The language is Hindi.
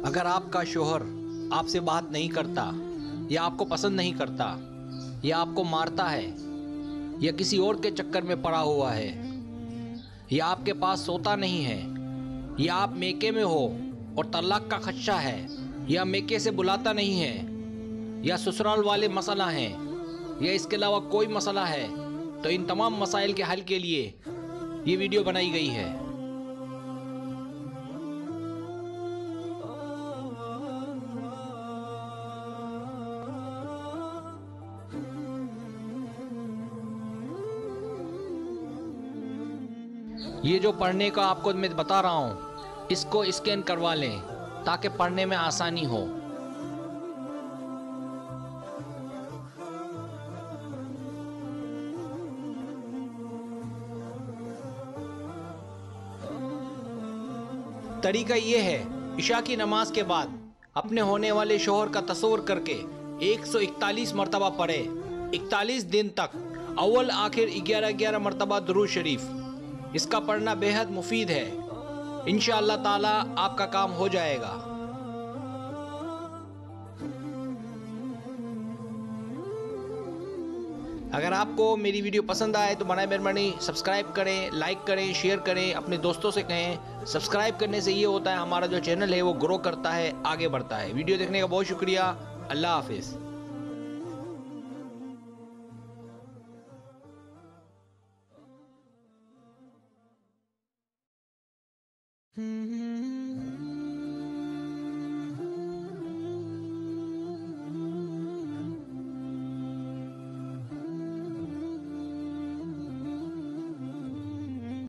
अगर आपका शोहर आपसे बात नहीं करता या आपको पसंद नहीं करता या आपको मारता है या किसी और के चक्कर में पड़ा हुआ है या आपके पास सोता नहीं है या आप मेके में हो और तलाक का खदशा है या मेके से बुलाता नहीं है या ससुराल वाले मसला हैं या इसके अलावा कोई मसला है, तो इन तमाम मसाइल के हल के लिए ये वीडियो बनाई गई है। ये जो पढ़ने का आपको मैं बता रहा हूँ, इसको स्कैन करवा लें ताकि पढ़ने में आसानी हो। तरीका ये है, इशा की नमाज के बाद अपने होने वाले शोहर का तस्वर करके 141 मरतबा पढ़े, 41 दिन तक, अव्वल आखिर 11-11 मरतबा दुरूद शरीफ। इसका पढ़ना बेहद मुफीद है। इंशाअल्लाह ताला आपका काम हो जाएगा। अगर आपको मेरी वीडियो पसंद आए तो बनाए मेहरबानी सब्सक्राइब करें, लाइक करें, शेयर करें, अपने दोस्तों से कहें। सब्सक्राइब करने से ये होता है हमारा जो चैनल है वो ग्रो करता है, आगे बढ़ता है। वीडियो देखने का बहुत शुक्रिया। अल्लाह हाफिज़।